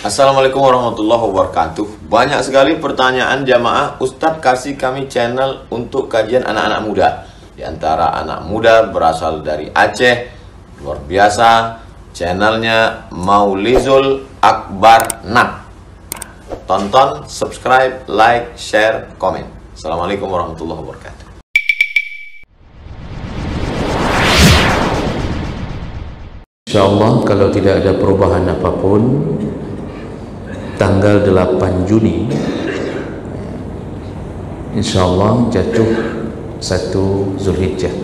Assalamualaikum warahmatullahi wabarakatuh. Banyak sekali pertanyaan jamaah, Ustadz kasih kami channel untuk kajian anak-anak muda. Di antara anak muda berasal dari Aceh, luar biasa, channelnya Maulizul Akbar Nak. Tonton, subscribe, like, share, komen. Assalamualaikum warahmatullahi wabarakatuh. InsyaAllah kalau tidak ada perubahan apapun, tanggal 8 Juni InsyaAllah jatuh 1 Zulhijjah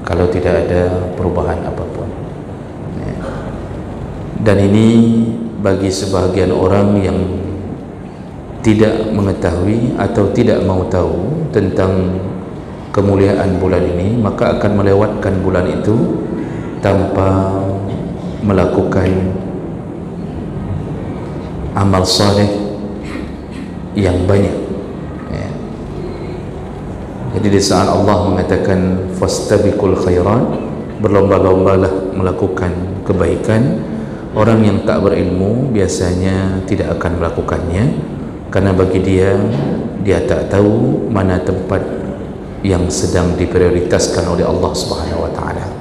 kalau tidak ada perubahan apapun. Dan ini bagi sebahagian orang yang tidak mengetahui atau tidak mau tahu tentang kemuliaan bulan ini, maka akan melewatkan bulan itu tanpa melakukan amal saleh yang banyak. Jadi di saat Allah mengatakan fastabiqul khairat, berlomba-lombalah melakukan kebaikan, orang yang tak berilmu biasanya tidak akan melakukannya, karena bagi dia tak tahu mana tempat yang sedang diprioritaskan oleh Allah Subhanahu wa taala.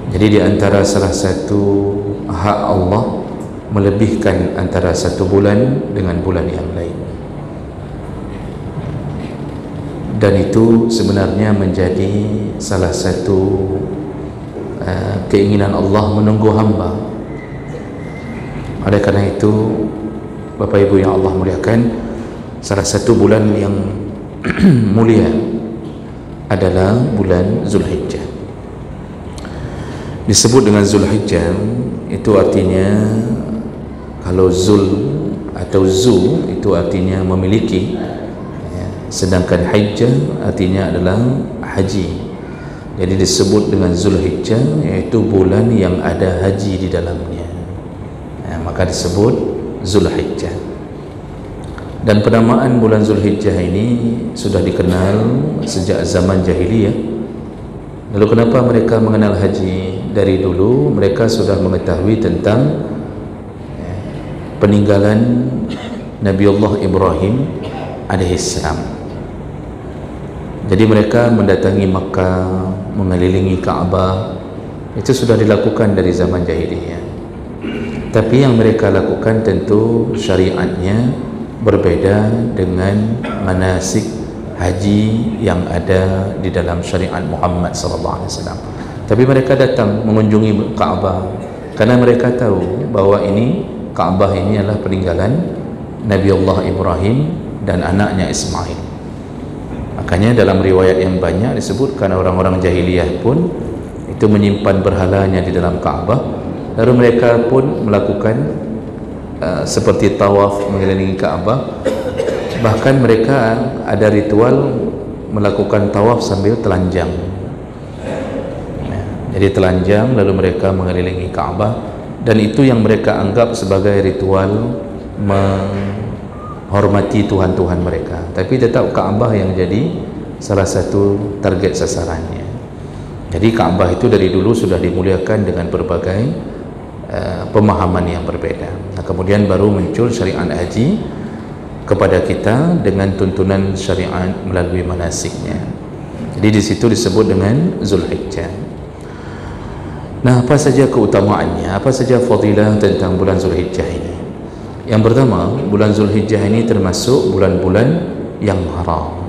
Jadi di antara salah satu hak Allah melebihkan antara satu bulan dengan bulan yang lain, dan itu sebenarnya menjadi salah satu keinginan Allah menunggu hamba. Oleh karena itu, Bapak Ibu yang Allah muliakan, salah satu bulan yang mulia adalah bulan Zulhijjah. Disebut dengan Zulhijjah itu artinya, kalau Zul atau Zu itu artinya memiliki, sedangkan Hijjah artinya adalah haji. Jadi disebut dengan Zulhijjah yaitu bulan yang ada haji di dalamnya, maka disebut Zulhijjah. Dan penamaan bulan Zulhijjah ini sudah dikenal sejak zaman jahiliyah. Lalu kenapa mereka mengenal haji? Dari dulu mereka sudah mengetahui tentang peninggalan Nabiullah Ibrahim alaihissalam. Jadi mereka mendatangi Makkah, mengelilingi Ka'bah, itu sudah dilakukan dari zaman jahiliyah. Tapi yang mereka lakukan tentu syariatnya berbeda dengan manasik haji yang ada di dalam syariat Muhammad SAW. Tapi mereka datang mengunjungi Ka'bah karena mereka tahu bahwa ini Ka'bah ini adalah peninggalan Nabiullah Ibrahim dan anaknya Ismail. Makanya dalam riwayat yang banyak disebutkan orang-orang jahiliyah pun itu menyimpan berhalanya di dalam Ka'bah, lalu mereka pun melakukan seperti tawaf mengelilingi Ka'bah. Bahkan mereka ada ritual melakukan tawaf sambil telanjang. Jadi telanjang lalu mereka mengelilingi Ka'bah, dan itu yang mereka anggap sebagai ritual menghormati Tuhan-Tuhan mereka. Tapi tetap Ka'bah yang jadi salah satu target sasarannya. Jadi Ka'bah itu dari dulu sudah dimuliakan dengan berbagai pemahaman yang berbeda. Nah, kemudian baru muncul syariat haji kepada kita dengan tuntunan syariat melalui manasiknya. Jadi di situ disebut dengan Zulhijjah. Nah, apa saja keutamaannya, apa saja fadilah tentang bulan Zulhijjah ini? Yang pertama, bulan Zulhijjah ini termasuk bulan-bulan yang haram.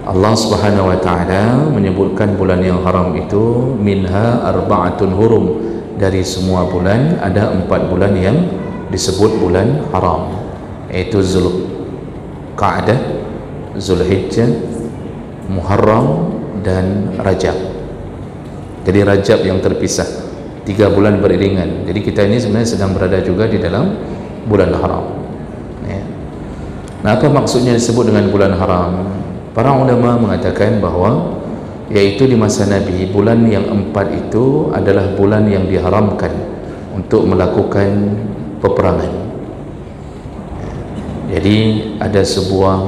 Allah Subhanahu wa taala menyebutkan bulan yang haram itu minha arba'atun hurum, dari semua bulan ada 4 bulan yang disebut bulan haram, yaitu Zulqa'dah, Zulhijjah, Muharram, dan Rajab. Jadi Rajab yang terpisah, 3 bulan beriringan. Jadi kita ini sebenarnya sedang berada juga di dalam bulan haram. Nah, apa maksudnya disebut dengan bulan haram? Para ulama mengatakan bahawa yaitu di masa Nabi, bulan yang 4 itu adalah bulan yang diharamkan untuk melakukan peperangan. Jadi ada sebuah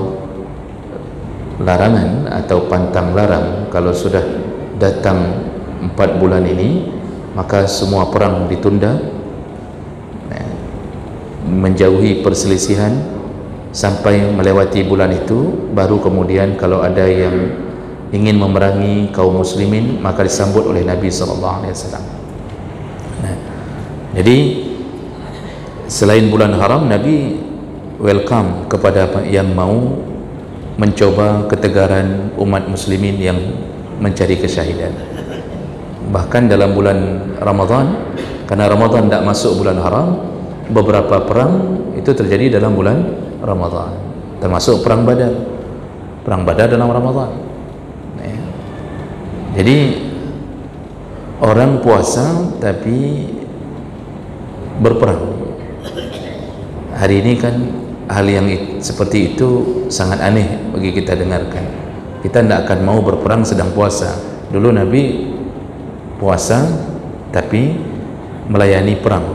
larangan atau pantang larang, kalau sudah datang 4 bulan ini maka semua perang ditunda, menjauhi perselisihan sampai melewati bulan itu, baru kemudian kalau ada yang ingin memerangi kaum muslimin maka disambut oleh Nabi SAW. Nah, jadi selain bulan haram, Nabi welcome kepada yang mau mencoba ketegaran umat muslimin yang mencari kesyahidan. Bahkan dalam bulan Ramadan, karena Ramadan tidak masuk bulan haram, beberapa perang itu terjadi dalam bulan Ramadan, termasuk perang Badar. Perang Badar dalam Ramadan. Jadi orang puasa tapi berperang. Hari ini kan hal yang seperti itu sangat aneh bagi kita dengarkan. Kita tidak akan mau berperang sedang puasa. Dulu Nabi puasa tapi melayani perang.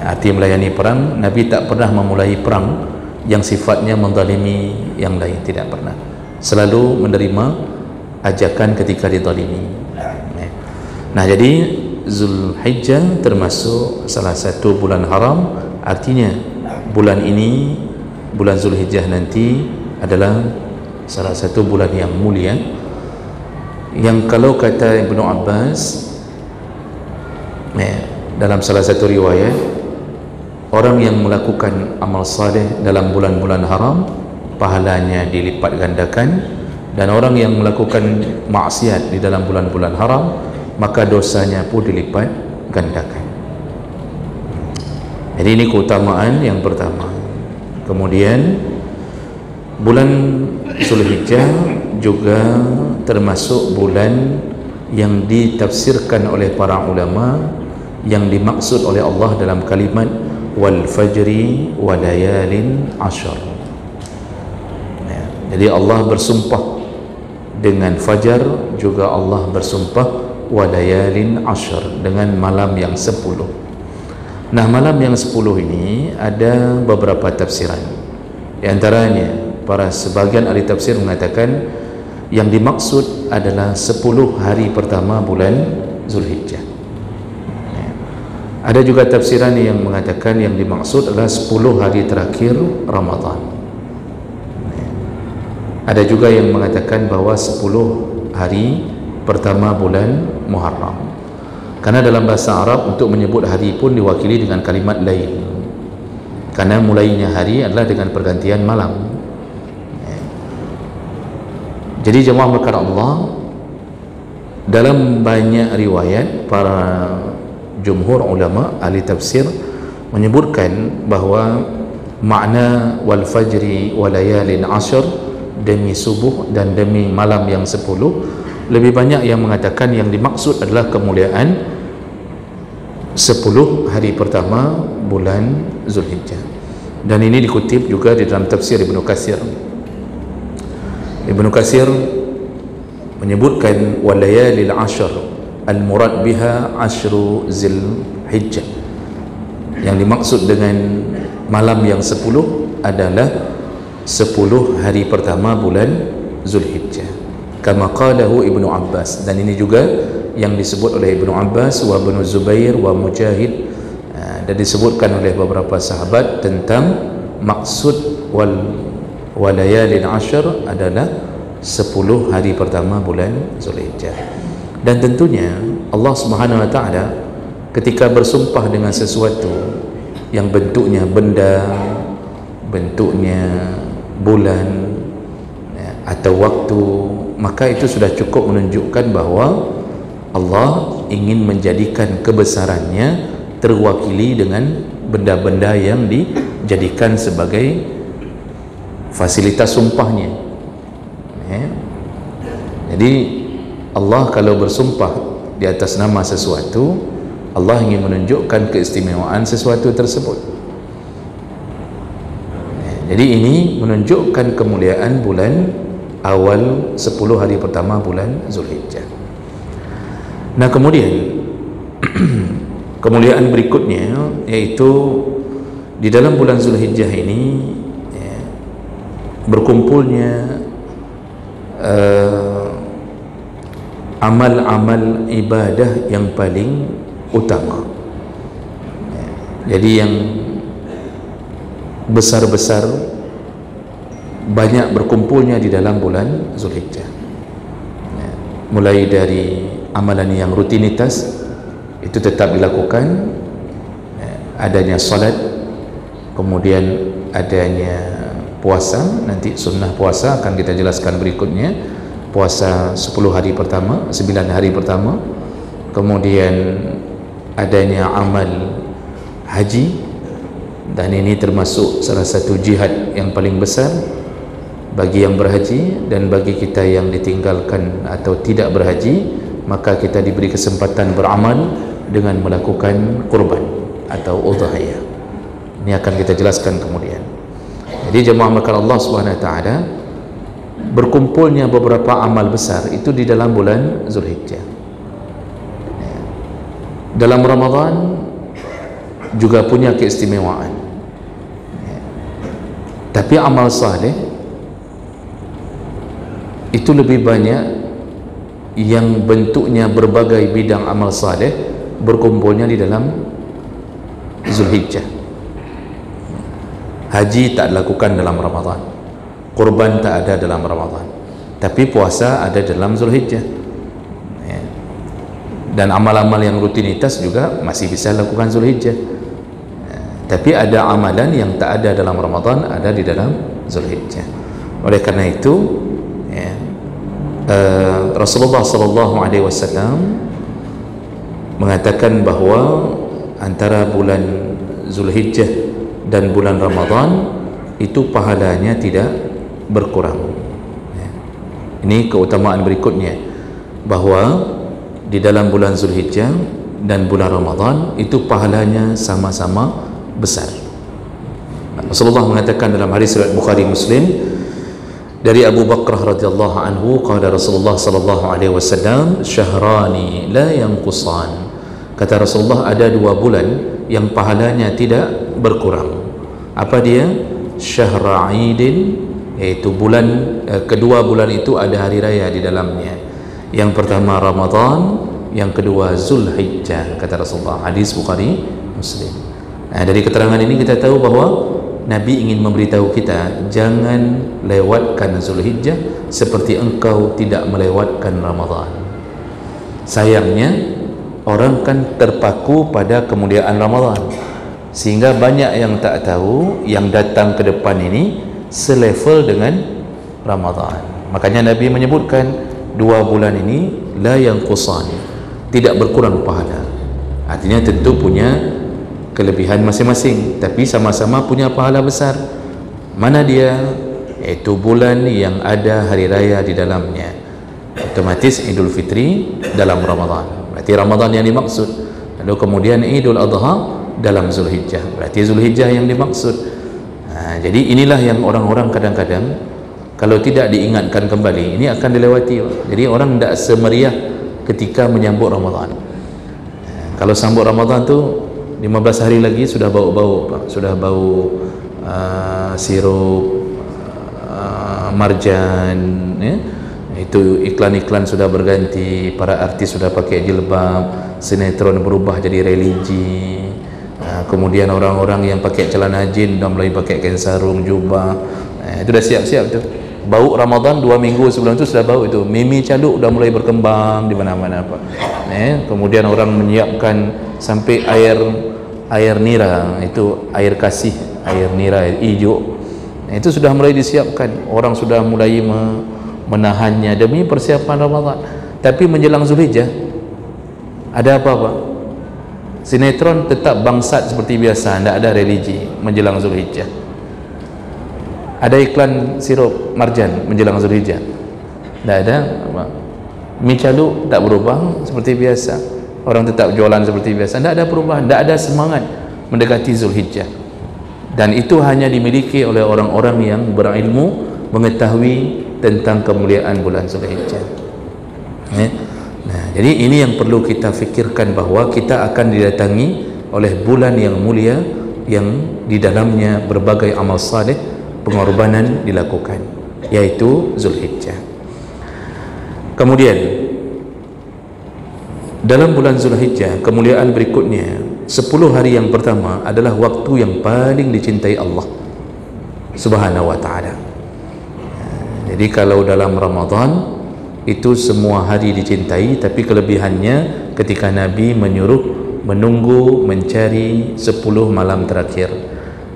Arti melayani perang, Nabi tak pernah memulai perang yang sifatnya menzalimi yang lain, tidak pernah. Selalu menerima ajakan ketika dizalimi. Nah, jadi Zulhijjah termasuk salah satu bulan haram. Artinya bulan ini, bulan Zulhijjah nanti adalah salah satu bulan yang mulia, yang kalau kata Ibnu Abbas dalam salah satu riwayat, orang yang melakukan amal saleh dalam bulan-bulan haram pahalanya dilipat gandakan, dan orang yang melakukan maksiat di dalam bulan-bulan haram maka dosanya pun dilipat gandakan. Jadi ini keutamaan yang pertama. Kemudian bulan Zulhijjah juga termasuk bulan yang ditafsirkan oleh para ulama, yang dimaksud oleh Allah dalam kalimat wal fajri wa layalin ashar. Jadi Allah bersumpah dengan fajar, juga Allah bersumpah wa layalin ashar, dengan malam yang 10. Nah, malam yang 10 ini ada beberapa tafsiran. Di antaranya para sebagian ahli tafsir mengatakan yang dimaksud adalah 10 hari pertama bulan Zulhijjah. Ada juga tafsiran yang mengatakan yang dimaksud adalah 10 hari terakhir Ramadan. Ada juga yang mengatakan bahwa 10 hari pertama bulan Muharram. Karena dalam bahasa Arab untuk menyebut hari pun diwakili dengan kalimat lail. Karena mulainya hari adalah dengan pergantian malam. Jadi jemaah berkata Allah, dalam banyak riwayat para jumhur ulama ahli tafsir menyebutkan bahawa makna wal fajri wa layalin ashar, demi subuh dan demi malam yang 10, lebih banyak yang mengatakan yang dimaksud adalah kemuliaan 10 hari pertama bulan Zulhijjah. Dan ini dikutip juga di dalam tafsir Ibnu Katsir. Ibnu Katsir menyebutkan walayalil ashar al murad biha ashru Zulhijjah, yang dimaksud dengan malam yang 10 adalah 10 hari pertama bulan Zulhijjah, kama qalahu Ibnu Abbas. Dan ini juga yang disebut oleh Ibnu Abbas wa Ibnu Zubair wa Mujahid, dan disebutkan oleh beberapa sahabat tentang maksud walayalin ashar adalah 10 hari pertama bulan Zulhijjah. Dan tentunya Allah Subhanahu wa taala ketika bersumpah dengan sesuatu yang bentuknya benda, bentuknya bulan atau waktu, maka itu sudah cukup menunjukkan bahawa Allah ingin menjadikan kebesarannya terwakili dengan benda-benda yang dijadikan sebagai fasilitas sumpahnya. Jadi Allah kalau bersumpah di atas nama sesuatu, Allah ingin menunjukkan keistimewaan sesuatu tersebut. Jadi ini menunjukkan kemuliaan bulan awal 10 hari pertama bulan Zulhijjah. Nah, kemudian kemuliaan berikutnya yaitu di dalam bulan Zulhijjah ini berkumpulnya amal-amal ibadah yang paling utama. Jadi yang besar-besar banyak berkumpulnya di dalam bulan Zulhijjah. Mulai dari amalan yang rutinitas itu tetap dilakukan, adanya salat, kemudian adanya puasa. Nanti sunnah puasa akan kita jelaskan berikutnya. Puasa 10 hari pertama, 9 hari pertama. Kemudian adanya amal haji, dan ini termasuk salah satu jihad yang paling besar bagi yang berhaji. Dan bagi kita yang ditinggalkan atau tidak berhaji, maka kita diberi kesempatan beramal dengan melakukan kurban atau udhiyah. Ini akan kita jelaskan kemudian. Jadi jemaah maka Allah SWT, berkumpulnya beberapa amal besar itu di dalam bulan Zulhijjah. Dalam Ramadan juga punya keistimewaan, tapi amal saleh itu lebih banyak yang bentuknya berbagai bidang amal saleh berkumpulnya di dalam Zulhijjah. Haji tak dilakukan dalam Ramadan, kurban tak ada dalam Ramadan, tapi puasa ada dalam Zulhijjah. Dan amal-amal yang rutinitas juga masih bisa lakukan Zulhijjah. Tapi ada amalan yang tak ada dalam Ramadan, ada di dalam Zulhijjah. Oleh karena itu, Rasulullah SAW mengatakan bahawa antara bulan Zulhijjah dan bulan Ramadan itu pahalanya tidak berkurang. Ini keutamaan berikutnya, bahawa di dalam bulan Zulhijjah dan bulan Ramadan itu pahalanya sama-sama besar. Rasulullah mengatakan dalam hadis riwayat Bukhari Muslim dari Abu Bakrah radhiyallahu anhu, qala Rasulullah sallallahu alaihi wasallam, syahrani la yanqusan. Kata Rasulullah, ada 2 bulan yang pahalanya tidak berkurang. Apa dia? Syahr Aidin, yaitu bulan kedua bulan itu ada hari raya di dalamnya. Yang pertama Ramadan, yang kedua Zulhijjah, kata Rasulullah. Hadis Bukhari Muslim. Dari keterangan ini kita tahu bahawa Nabi ingin memberitahu kita, jangan lewatkan Zulhijjah seperti engkau tidak melewatkan Ramadan. Sayangnya orang kan terpaku pada kemuliaan Ramadan, sehingga banyak yang tak tahu yang datang ke depan ini selevel dengan Ramadan. Makanya Nabi menyebutkan 2 bulan ini la yanqusan, tidak berkurang pahala. Artinya tentu punya kelebihan masing-masing, tapi sama-sama punya pahala besar. Mana dia? Yaitu bulan yang ada hari raya di dalamnya. Otomatis Idul Fitri dalam Ramadan, berarti Ramadan yang dimaksud. Lalu kemudian Idul Adha dalam Zulhijjah, berarti Zulhijjah yang dimaksud. Jadi inilah yang orang-orang kadang-kadang kalau tidak diingatkan kembali, ini akan dilewati. Jadi orang tidak semeriah ketika menyambut Ramadan. Kalau sambut Ramadan tu 15 hari lagi sudah bau-bau, sudah bau sirup, marjan, ya. Itu iklan-iklan sudah berganti, para artis sudah pakai jilbab, sinetron berubah jadi religi. Kemudian orang-orang yang pakai celana jin dah mulai pakai kain sarung, jubah. Itu dah siap-siap tu. Bau Ramadan 2 minggu sebelum itu sudah bau itu. Mimi caluk dah mulai berkembang di mana-mana apa. Kemudian orang menyiapkan sampai air nira, itu air kasih, air nira, air hijau. Itu sudah mulai disiapkan. Orang sudah mulai menahannya demi persiapan Ramadan. Tapi menjelang Zulhijjah ada apa-apa? Sinetron tetap bangsat seperti biasa, tidak ada religi menjelang Zulhijjah. Ada iklan sirup marjan menjelang Zulhijjah, tidak ada. Mie caluk tak berubah seperti biasa, orang tetap jualan seperti biasa, tidak ada perubahan, tidak ada semangat mendekati Zulhijjah. Dan itu hanya dimiliki oleh orang-orang yang berilmu, mengetahui tentang kemuliaan bulan Zulhijjah. Nah, jadi ini yang perlu kita fikirkan, bahawa kita akan didatangi oleh bulan yang mulia yang di dalamnya berbagai amal saleh, pengorbanan dilakukan, yaitu Zulhijjah. Kemudian dalam bulan Zulhijjah, kemuliaan berikutnya 10 hari yang pertama adalah waktu yang paling dicintai Allah Subhanahu wa ta'ala. Jadi kalau dalam Ramadan itu semua hari dicintai, tapi kelebihannya ketika Nabi menyuruh menunggu mencari 10 malam terakhir.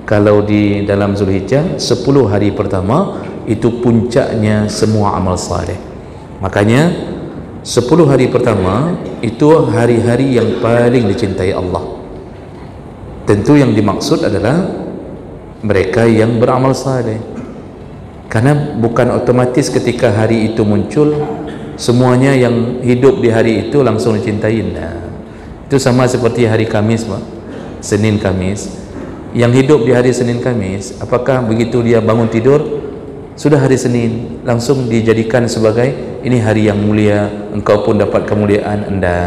Kalau di dalam Zulhijjah 10 hari pertama itu puncaknya semua amal saleh. Makanya 10 hari pertama itu hari-hari yang paling dicintai Allah. Tentu yang dimaksud adalah mereka yang beramal saleh, karena bukan otomatis ketika hari itu muncul semuanya yang hidup di hari itu langsung dicintai. Nah, itu sama seperti hari Kamis, Pak. Senin Kamis, yang hidup di hari Senin Kamis, apakah begitu dia bangun tidur sudah hari Senin langsung dijadikan sebagai ini hari yang mulia, engkau pun dapat kemuliaan? Anda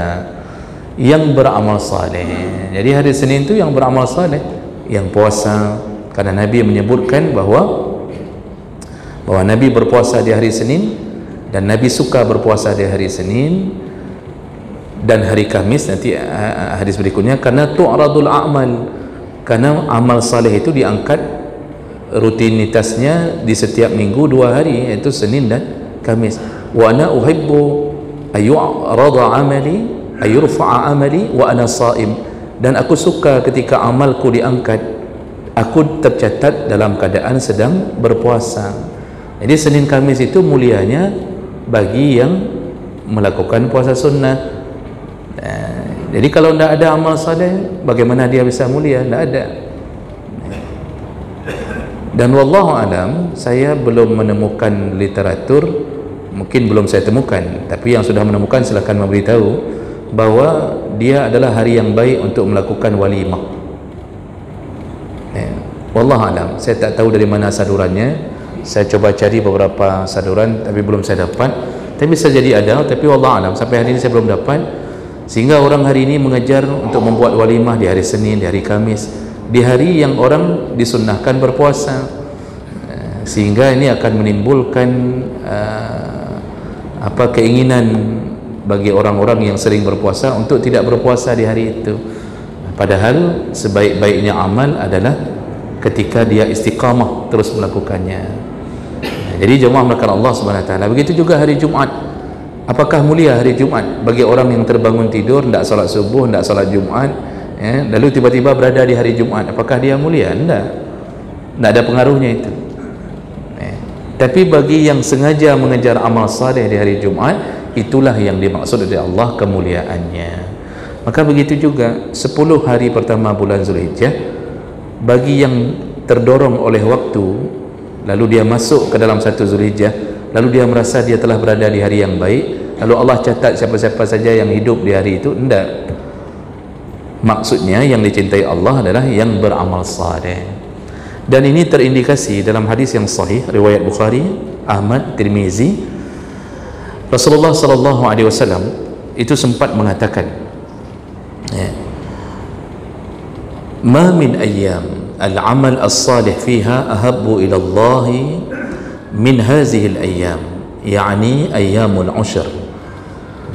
yang beramal saleh. Jadi hari Senin itu yang beramal saleh, yang puasa, karena Nabi menyebutkan bahwa Nabi berpuasa di hari Senin dan Nabi suka berpuasa di hari Senin dan hari Kamis. Nanti hadis berikutnya, karena tu'radul a'mal, karena amal saleh itu diangkat rutinitasnya di setiap minggu 2 hari, yaitu Senin dan Kamis. Wa ana uhibbu ayyurada amali ayyurfa'a amali wa ana sha'im, dan aku suka ketika amalku diangkat, aku tercatat dalam keadaan sedang berpuasa. Jadi Senin Kamis itu mulianya bagi yang melakukan puasa sunnah. Jadi kalau tidak ada amal saleh, bagaimana dia bisa mulia? Tidak ada. Dan wallahu alam, saya belum menemukan literatur, mungkin belum saya temukan, tapi yang sudah menemukan silakan memberitahu bahwa dia adalah hari yang baik untuk melakukan walimah. Wallahu alam, saya tak tahu dari mana sadurannya. Saya coba cari beberapa saduran tapi belum saya dapat. Tapi bisa jadi ada, tapi wallahu alam sampai hari ini saya belum dapat. Sehingga orang hari ini mengejar untuk membuat walimah di hari Senin, di hari Kamis, di hari yang orang disunnahkan berpuasa, sehingga ini akan menimbulkan keinginan bagi orang-orang yang sering berpuasa untuk tidak berpuasa di hari itu. Padahal sebaik-baiknya amal adalah ketika dia istiqamah terus melakukannya. Jadi jemaah melakukan Allah Subhanahu wa taala. Begitu juga hari Jumat. Apakah mulia hari Jumat bagi orang yang terbangun tidur, tidak salat subuh, tidak salat Jumat, lalu tiba-tiba berada di hari Jumat? Apakah dia mulia? Tidak ada pengaruhnya itu. Tapi bagi yang sengaja mengejar amal saleh di hari Jumat, itulah yang dimaksud oleh Allah kemuliaannya. Maka begitu juga 10 hari pertama bulan Zulhijjah, bagi yang terdorong oleh waktu, lalu dia masuk ke dalam 1 Zulhijjah, lalu dia merasa dia telah berada di hari yang baik, lalu Allah catat siapa-siapa saja yang hidup di hari itu. Tidak. Maksudnya yang dicintai Allah adalah yang beramal saleh. Dan ini terindikasi dalam hadis yang sahih riwayat Bukhari, Ahmad, Tirmizi. Rasulullah sallallahu alaihi wasallam itu sempat mengatakan, ma min ayyam al-amal as-salih fiha ahabbu ila Allah min hazihi al-ayyam, yakni ayyamul ushr.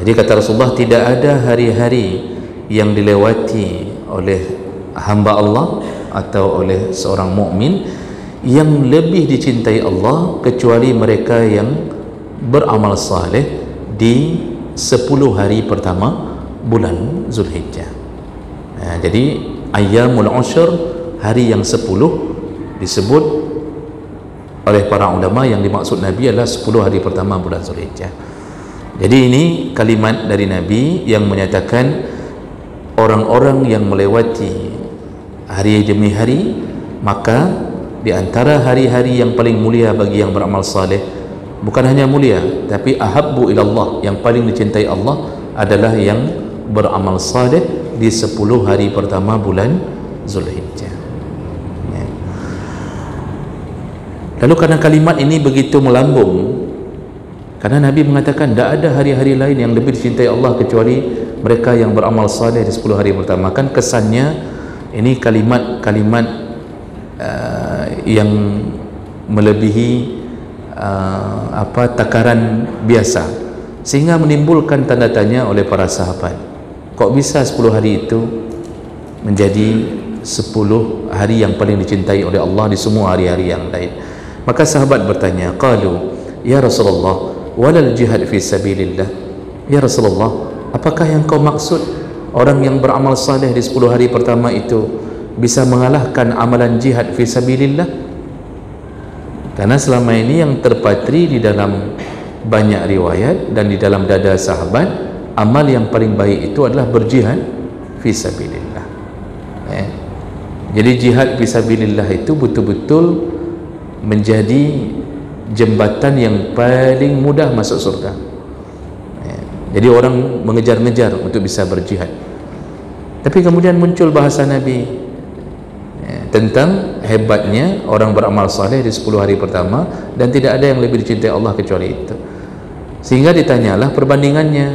Jadi kata Rasulullah, tidak ada hari-hari yang dilewati oleh hamba Allah atau oleh seorang mukmin yang lebih dicintai Allah kecuali mereka yang beramal saleh di 10 hari pertama bulan Zulhijjah. Jadi ayyamul ushr, hari yang 10, disebut oleh para ulama yang dimaksud Nabi adalah 10 hari pertama bulan Zulhijjah. Jadi ini kalimat dari Nabi yang menyatakan orang-orang yang melewati hari demi hari, maka di antara hari-hari yang paling mulia bagi yang beramal saleh, bukan hanya mulia tapi ahabbu ilallah, yang paling dicintai Allah adalah yang beramal saleh di 10 hari pertama bulan Zulhijjah. Lalu karena kalimat ini begitu melambung, karena Nabi mengatakan tidak ada hari-hari lain yang lebih dicintai Allah kecuali mereka yang beramal saleh di 10 hari pertama, kan kesannya ini kalimat-kalimat yang melebihi takaran biasa, sehingga menimbulkan tanda tanya oleh para sahabat, kok bisa 10 hari itu menjadi 10 hari yang paling dicintai oleh Allah di semua hari-hari yang lain. Maka sahabat bertanya, qalu ya Rasulullah walal jihad fi sabilillah. Ya Rasulullah, apakah yang kau maksud orang yang beramal saleh di 10 hari pertama itu bisa mengalahkan amalan jihad fi sabilillah? Karena selama ini yang terpatri di dalam banyak riwayat dan di dalam dada sahabat, amal yang paling baik itu adalah berjihad fi sabilillah. Jadi jihad fi sabilillah itu betul-betul menjadi jembatan yang paling mudah masuk surga. Jadi orang mengejar-ngejar untuk bisa berjihad. Tapi kemudian muncul bahasa Nabi tentang hebatnya orang beramal saleh di 10 hari pertama, dan tidak ada yang lebih dicintai Allah kecuali itu. Sehingga ditanyalah perbandingannya,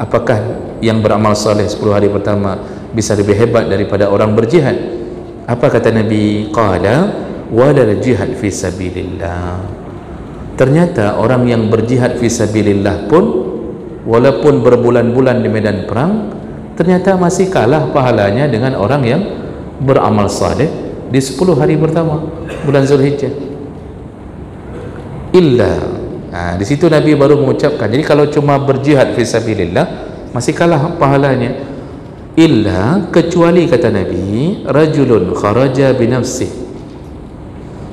apakah yang beramal saleh 10 hari pertama bisa lebih hebat daripada orang berjihad? Apa kata Nabi? Qala walal jihad fi sabilillah. Ternyata orang yang berjihad fi sabilillah pun, walaupun berbulan-bulan di medan perang, ternyata masih kalah pahalanya dengan orang yang beramal saleh di 10 hari pertama bulan Zulhijjah. Di situ Nabi baru mengucapkan, jadi kalau cuma berjihad fi sabilillah masih kalah pahalanya. Kecuali kata Nabi, rajulun kharaja binafsih,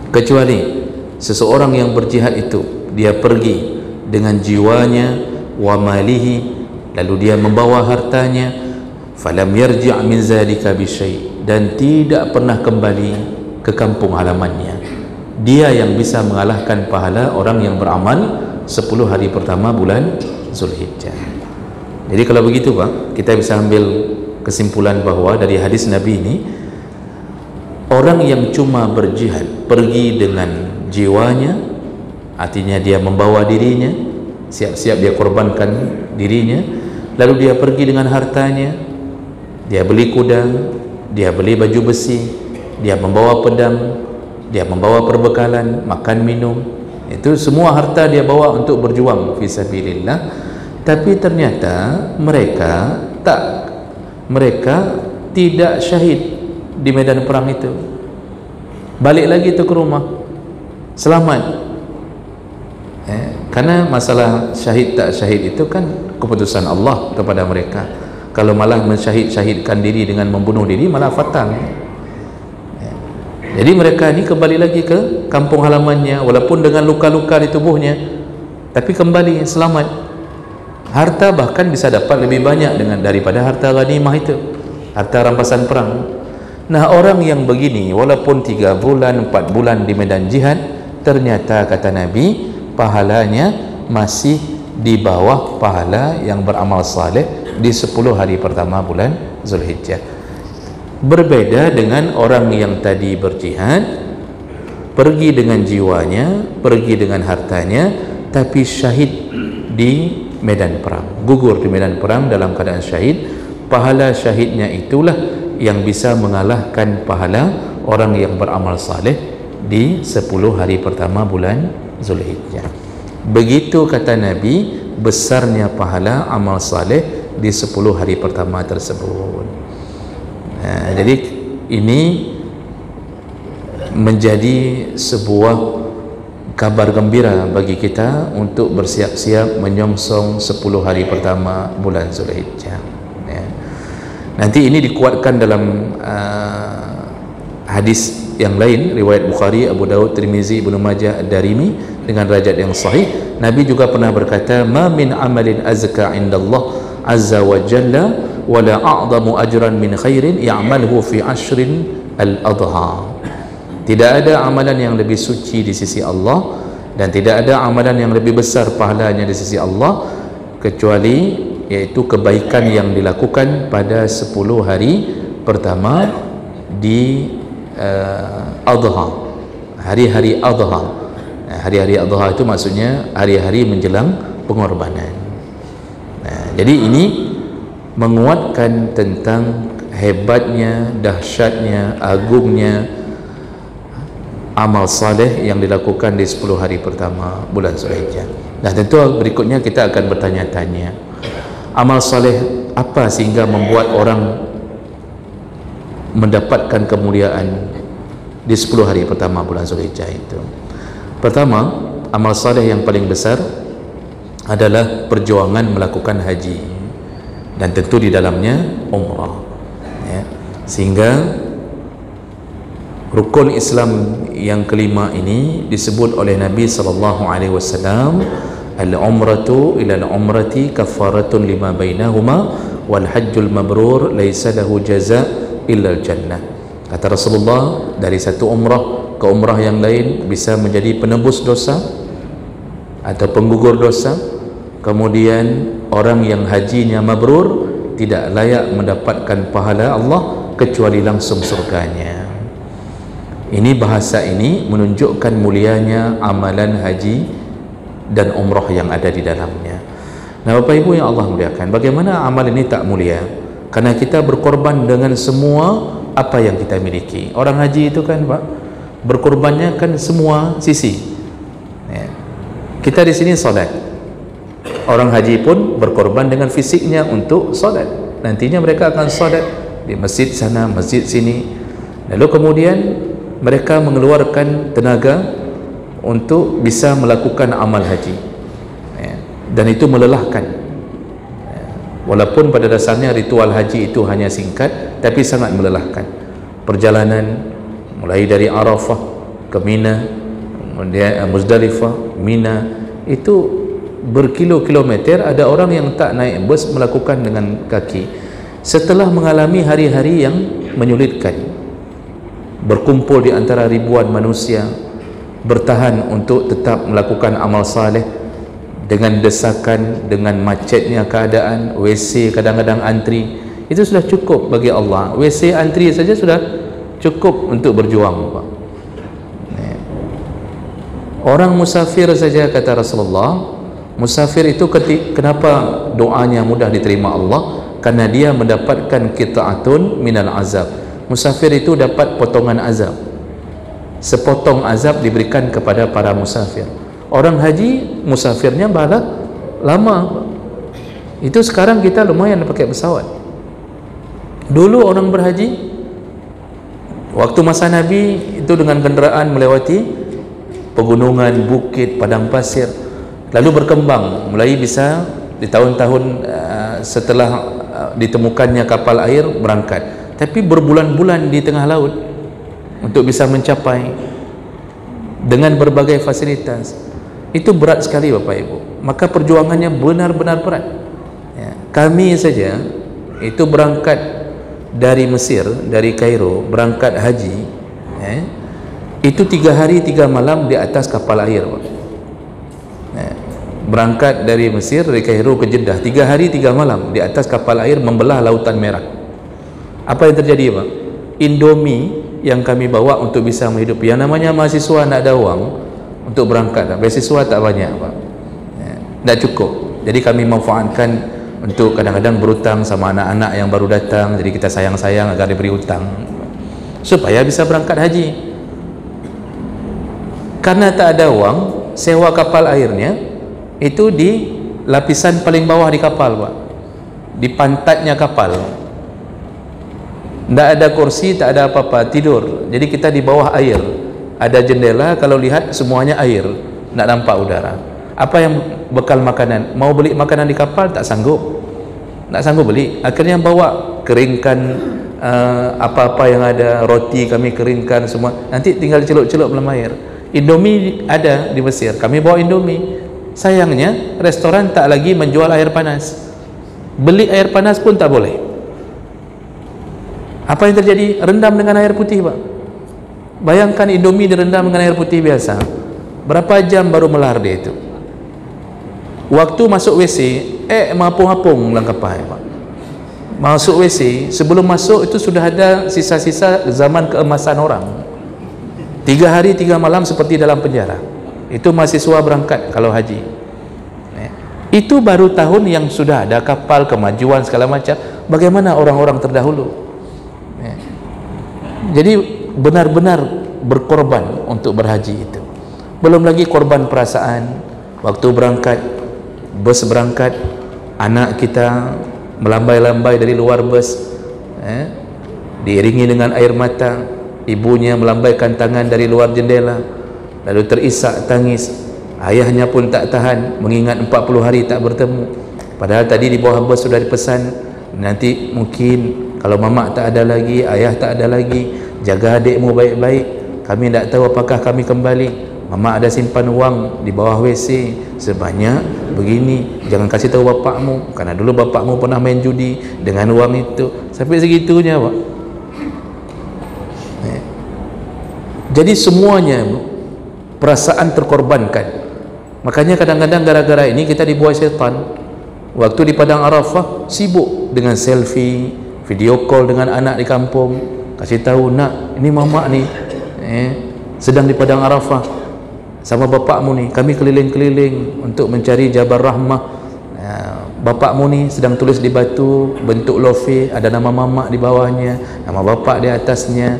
kecuali seseorang yang berjihad itu dia pergi dengan jiwanya, wa malihi, lalu dia membawa hartanya, falam yarji' min zalika bisyai, dan tidak pernah kembali ke kampung halamannya, dia yang bisa mengalahkan pahala orang yang beramal 10 hari pertama bulan Zulhijjah. Jadi kalau begitu Pak, kita bisa ambil kesimpulan bahwa dari hadis Nabi ini, orang yang cuma berjihad, pergi dengan jiwanya, artinya dia membawa dirinya, siap-siap dia korbankan dirinya, lalu dia pergi dengan hartanya, dia beli kuda, dia beli baju besi, dia membawa pedang, dia membawa perbekalan, makan minum, itu semua harta dia bawa untuk berjuang fi sabilillah. Tapi ternyata mereka tidak syahid di medan perang itu, balik lagi itu ke rumah selamat. Karena masalah syahid tak syahid itu kan keputusan Allah kepada mereka. Kalau malah mensyahidkan diri dengan membunuh diri, malah fatal. Jadi mereka ini kembali lagi ke kampung halamannya, walaupun dengan luka-luka di tubuhnya, tapi kembali selamat. Harta bahkan bisa dapat lebih banyak daripada harta ghanimah itu, harta rampasan perang. Nah, orang yang begini walaupun 3 bulan 4 bulan di medan jihad, ternyata kata Nabi pahalanya masih di bawah pahala yang beramal saleh di 10 hari pertama bulan Zulhijjah. Berbeda dengan orang yang tadi berjihad, pergi dengan jiwanya, pergi dengan hartanya, tapi syahid di medan perang, gugur di medan perang dalam keadaan syahid. Pahala syahidnya itulah yang bisa mengalahkan pahala orang yang beramal saleh di 10 hari pertama bulan Zulhijjah. Begitu kata Nabi besarnya pahala amal saleh di 10 hari pertama tersebut. Jadi ini menjadi sebuah kabar gembira bagi kita untuk bersiap-siap menyongsong 10 hari pertama bulan Zulhijjah. Nanti ini dikuatkan dalam hadis yang lain, riwayat Bukhari, Abu Daud, Tirmizi, Ibnu Majah, Ad-Darimi dengan derajat yang sahih. Nabi juga pernah berkata, ma min amalin azka indallah azza wa jalla wala a'zamu ajran min khairin ya'malhu fi ashrin al-adha. Tidak ada amalan yang lebih suci di sisi Allah, dan tidak ada amalan yang lebih besar pahalanya di sisi Allah, kecuali yaitu kebaikan yang dilakukan pada 10 hari pertama di Adha, hari-hari Adha. Hari-hari Adha itu maksudnya hari-hari menjelang pengorbanan. Jadi ini menguatkan tentang hebatnya, dahsyatnya, agungnya amal saleh yang dilakukan di 10 hari pertama bulan Zulhijjah. Nah, tentu berikutnya kita akan bertanya-tanya, amal saleh apa sehingga membuat orang mendapatkan kemuliaan di 10 hari pertama bulan Zulhijjah itu. Pertama, amal saleh yang paling besar adalah perjuangan melakukan haji, dan tentu di dalamnya umrah, ya. Sehingga rukun Islam yang kelima ini disebut oleh Nabi SAW, al-umratu ila al-umrati kafaratun lima bainahuma wal hajjul mabrur laisa lahu jaza illa al-jannah. Kata Rasulullah, dari satu umrah ke umrah yang lain bisa menjadi penebus dosa atau penggugur dosa. Kemudian orang yang hajinya mabrur tidak layak mendapatkan pahala Allah kecuali langsung surganya. Ini bahasa ini menunjukkan mulianya amalan haji dan umrah yang ada di dalamnya. Nah, Bapak Ibu yang Allah muliakan, bagaimana amal ini tak mulia? Karena kita berkorban dengan semua apa yang kita miliki. Orang haji itu kan, Pak, berkorbannya kan semua sisi, ya. Kita di sini solat, orang haji pun berkorban dengan fisiknya untuk solat. Nantinya mereka akan solat di masjid sana, masjid sini. Lalu kemudian mereka mengeluarkan tenaga untuk bisa melakukan amal haji, ya. Dan itu melelahkan, ya. Walaupun pada dasarnya ritual haji itu hanya singkat, tapi sangat melelahkan. Perjalanan mulai dari Arafah ke Mina, kemudian Muzdalifah, Mina, itu berkilo-kilometer. Ada orang yang tak naik bus, melakukan dengan kaki. Setelah mengalami hari-hari yang menyulitkan, berkumpul di antara ribuan manusia, bertahan untuk tetap melakukan amal saleh dengan desakan, dengan macetnya keadaan, WC kadang-kadang antri, itu sudah cukup bagi Allah. WC antri saja sudah cukup untuk berjuang, Pak. Orang musafir saja, kata Rasulullah, musafir itu kenapa doanya mudah diterima Allah? Karena dia mendapatkan qita'atun minal azab. Musafir itu dapat potongan azab. Sepotong azab diberikan kepada para musafir. Orang haji, musafirnya bala lama. Itu sekarang kita lumayan pakai pesawat. Dulu orang berhaji, waktu masa Nabi itu dengan kenderaan melewati pegunungan, bukit, padang pasir, lalu berkembang mulai bisa di tahun-tahun setelah ditemukannya kapal air berangkat, tapi berbulan-bulan di tengah laut untuk bisa mencapai dengan berbagai fasilitas. Itu berat sekali, Bapak Ibu. Maka perjuangannya benar-benar berat, ya. Kami saja itu berangkat dari Mesir, dari Kairo, berangkat haji, ya, itu 3 hari 3 malam di atas kapal air, Pak. Ya. Berangkat dari Mesir, dari Kairo ke Jeddah, 3 hari 3 malam di atas kapal air membelah Lautan Merah. Apa yang terjadi, Pak? Indomie yang kami bawa untuk bisa menghidupi, yang namanya mahasiswa nak ada uang untuk berangkat, beasiswa tak banyak, Pak, ya, tak cukup. Jadi kami memanfaatkan untuk kadang-kadang berhutang sama anak-anak yang baru datang, jadi kita sayang-sayang agar diberi hutang supaya bisa berangkat haji. Karena tak ada uang, sewa kapal airnya itu di lapisan paling bawah di kapal, Pak, di pantatnya kapal. Tak ada kursi, tak ada apa-apa, tidur. Jadi kita di bawah air, ada jendela, kalau lihat semuanya air, tak nampak udara. Apa yang bekal makanan? Mau beli makanan di kapal tak sanggup, tak sanggup beli. Akhirnya bawa, keringkan apa-apa yang ada, roti kami keringkan semua, nanti tinggal celup-celup dalam air. Indomie ada di Mesir, kami bawa Indomie. Sayangnya restoran tak lagi menjual air panas, beli air panas pun tak boleh. Apa yang terjadi? Rendam dengan air putih, Pak. Bayangkan Indomie direndam dengan air putih biasa, berapa jam baru melar dia itu. Waktu masuk WC, mengapung-apung dalam kapal, Pak. Masuk WC, sebelum masuk itu sudah ada sisa-sisa zaman keemasan orang. 3 hari 3 malam seperti dalam penjara. Itu mahasiswa berangkat kalau haji. Itu baru tahun yang sudah ada kapal, kemajuan segala macam. Bagaimana orang-orang terdahulu? Jadi benar-benar berkorban untuk berhaji itu. Belum lagi korban perasaan waktu berangkat, bus berangkat, anak kita melambai-lambai dari luar bus, diiringi dengan air mata. Ibunya melambaikan tangan dari luar jendela, lalu terisak tangis. Ayahnya pun tak tahan, mengingat 40 hari tak bertemu. Padahal tadi di bawah bus sudah dipesan, nanti mungkin kalau mamak tak ada lagi, ayah tak ada lagi, jaga adikmu baik-baik, kami tak tahu apakah kami kembali. Mamak ada simpan wang di bawah WC sebanyak begini, jangan kasih tahu bapakmu, karena dulu bapakmu pernah main judi dengan wang itu. Sampai segitunya, Pak. Jadi semuanya perasaan terkorbankan. Makanya kadang-kadang gara-gara ini kita dibuai setan. Waktu di Padang Arafah sibuk dengan selfie, video call dengan anak di kampung, kasih tahu, nak, ini mamak nih sedang di Padang Arafah sama bapakmu nih, kami keliling-keliling untuk mencari Jabal Rahmah. Bapakmu nih sedang tulis di batu bentuk lofe, ada nama mamak di bawahnya, nama bapak di atasnya.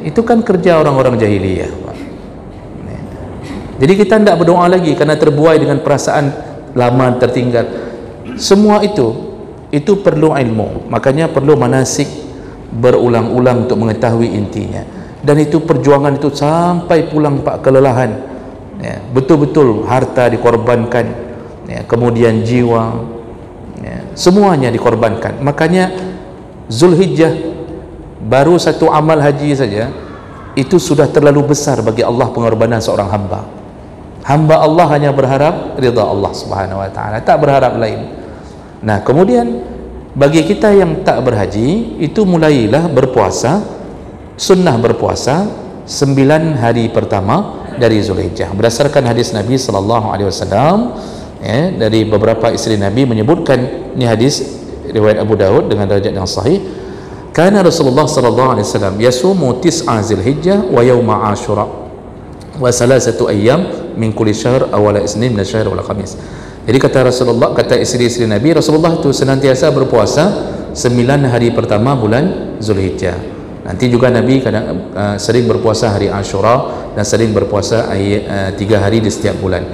Itu kan kerja orang-orang jahiliyah, Pak. Jadi kita tidak berdoa lagi karena terbuai dengan perasaan lama tertinggal. Semua itu perlu ilmu. Makanya perlu manasik berulang-ulang untuk mengetahui intinya. Dan itu perjuangan itu sampai pulang, Pak, kelelahan. Betul-betul harta dikorbankan, kemudian jiwa, semuanya dikorbankan. Makanya Zulhijjah, baru satu amal haji saja, itu sudah terlalu besar bagi Allah pengorbanan seorang hamba. Hamba Allah hanya berharap ridha Allah Subhanahu wa taala, tak berharap lain. Nah, kemudian bagi kita yang tak berhaji, itu mulailah berpuasa, sunnah berpuasa 9 hari pertama dari Zulhijjah. Berdasarkan hadis Nabi sallallahu alaihi wasallam, dari beberapa isteri Nabi menyebutkan, ini hadis riwayat Abu Daud dengan derajat yang sahih. Kana Rasulullah sallallahu alaihi wasallam yasumu 9 Zulhijjah wa yauma Asyura wa 3 ayyam min kulli syahr awal isnin min syahr wal khamis. Jadi kata Rasulullah, kata isteri-isteri Nabi, Rasulullah itu senantiasa berpuasa 9 hari pertama bulan Zulhijjah. Nanti juga Nabi kadang sering berpuasa hari Asyura dan sering berpuasa 3 hari di setiap bulan.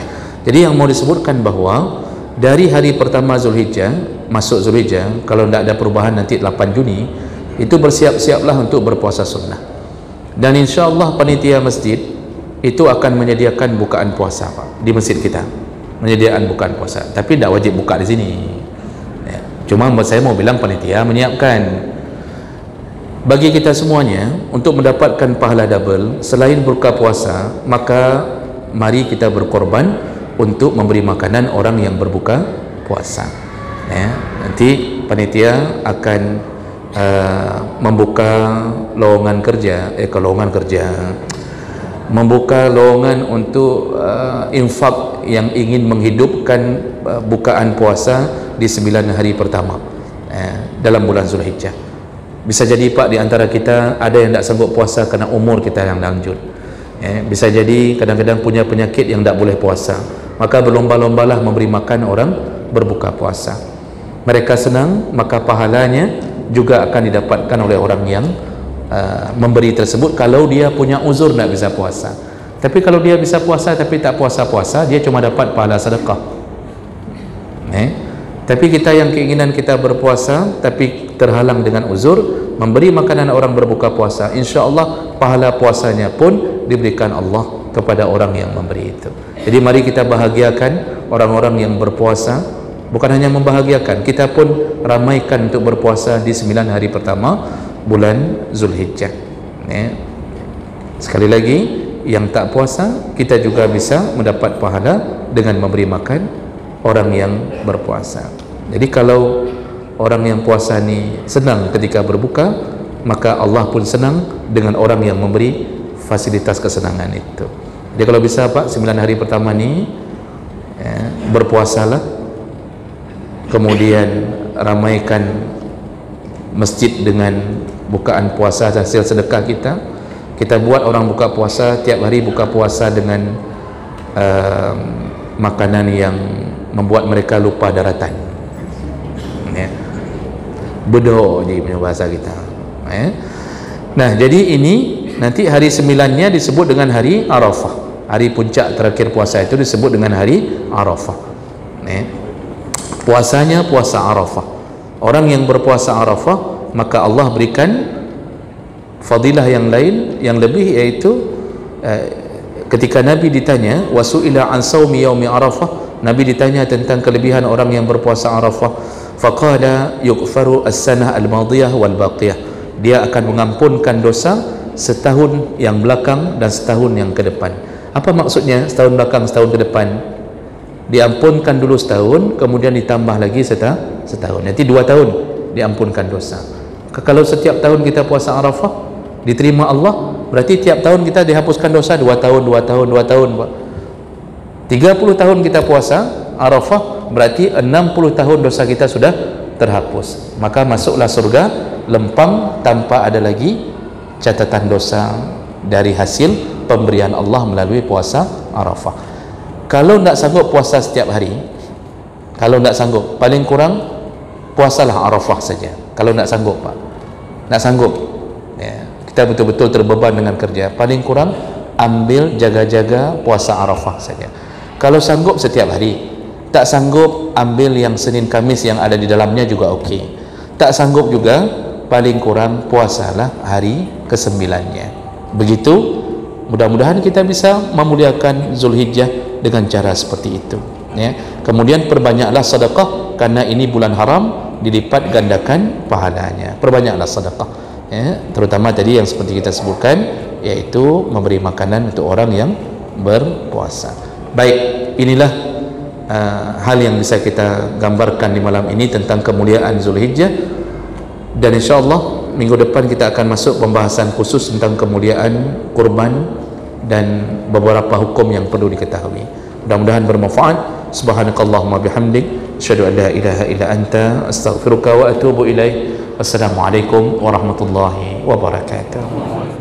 Jadi yang mau disebutkan bahwa dari hari pertama Zulhijjah masuk Zulhijjah, kalau tidak ada perubahan nanti 8 Juni, itu bersiap-siaplah untuk berpuasa sunnah. Dan insya-Allah panitia masjid itu akan menyediakan bukaan puasa, Pak, di masjid kita. Menyediakan bukaan puasa, tapi tidak wajib buka di sini. Cuma saya mau bilang panitia menyiapkan bagi kita semuanya untuk mendapatkan pahala double. Selain berbuka puasa, maka mari kita berkorban untuk memberi makanan orang yang berbuka puasa. Nanti panitia akan membuka lowongan kerja, membuka lowongan untuk infak yang ingin menghidupkan bukaan puasa di 9 hari pertama dalam bulan Zulhijjah. Bisa jadi, Pak, di antara kita ada yang tak sanggup puasa kerana umur kita yang lanjut. Bisa jadi kadang-kadang punya penyakit yang tak boleh puasa, maka berlomba-lombalah memberi makan orang berbuka puasa. Mereka senang, maka pahalanya juga akan didapatkan oleh orang yang memberi tersebut kalau dia punya uzur tak bisa puasa. Tapi kalau dia bisa puasa tapi tak puasa-puasa, dia cuma dapat pahala sedekah. Tapi kita yang keinginan kita berpuasa tapi terhalang dengan uzur, memberi makanan orang berbuka puasa, insya-Allah pahala puasanya pun diberikan Allah kepada orang yang memberi itu. Jadi mari kita bahagiakan orang-orang yang berpuasa. Bukan hanya membahagiakan, kita pun ramaikan untuk berpuasa di 9 hari pertama bulan Zulhijjah. Sekali lagi, yang tak puasa kita juga bisa mendapat pahala dengan memberi makan orang yang berpuasa. Jadi kalau orang yang puasa ni senang ketika berbuka, maka Allah pun senang dengan orang yang memberi fasilitas kesenangan itu. Jadi kalau bisa, Pak, 9 hari pertama ni berpuasalah, kemudian ramaikan masjid dengan bukaan puasa hasil sedekah kita. Kita buat orang buka puasa, tiap hari buka puasa dengan makanan yang membuat mereka lupa daratan. Bedo je punya bahasa kita. Nah, jadi ini nanti hari 9-nya disebut dengan hari Arafah. Hari puncak terakhir puasa itu disebut dengan hari Arafah. Puasanya puasa Arafah. Orang yang berpuasa Arafah, maka Allah berikan fadilah yang lain yang lebih, yaitu ketika Nabi ditanya wasu'ila an saumi yaumi Arafah, Nabi ditanya tentang kelebihan orang yang berpuasa Arafah, faqala yughfaru as-sanah al-madiyah wal baqiyah, dia akan mengampunkan dosa setahun yang belakang dan setahun yang ke depan. Apa maksudnya setahun belakang, setahun ke depan? Diampunkan dulu setahun, kemudian ditambah lagi setahun, nanti 2 tahun diampunkan dosa. Kalau setiap tahun kita puasa Arafah diterima Allah, berarti tiap tahun kita dihapuskan dosa 2 tahun, 2 tahun, 2 tahun. 30 tahun kita puasa Arafah, berarti 60 tahun dosa kita sudah terhapus. Maka masuklah surga lempang tanpa ada lagi catatan dosa dari hasil pemberian Allah melalui puasa Arafah. Kalau tidak sanggup puasa setiap hari, kalau tidak sanggup, paling kurang puasalah Arafah saja. Kalau tidak sanggup, Pak, tidak sanggup ya, kita betul-betul terbeban dengan kerja, paling kurang ambil jaga-jaga puasa Arafah saja. Kalau sanggup setiap hari, tak sanggup ambil yang Senin Kamis yang ada di dalamnya juga okey. Tak sanggup juga paling kurang puasalah hari ke-9-nya. Begitu, mudah-mudahan kita bisa memuliakan Zulhijjah dengan cara seperti itu ya. Kemudian perbanyaklah sedekah, karena ini bulan haram, dilipat gandakan pahalanya. Perbanyaklah sedekah ya, terutama tadi yang seperti kita sebutkan, yaitu memberi makanan untuk orang yang berpuasa. Baik, inilah hal yang bisa kita gambarkan di malam ini tentang kemuliaan Zulhijjah, dan insyaAllah minggu depan kita akan masuk pembahasan khusus tentang kemuliaan kurban dan beberapa hukum yang perlu diketahui. Mudah-mudahan bermanfaat. Subhanakallahumma bihamdik, asyhadu an la ilaha illa anta, astaghfiruka wa atubu ilaik. Wassalamualaikum warahmatullahi wabarakatuh.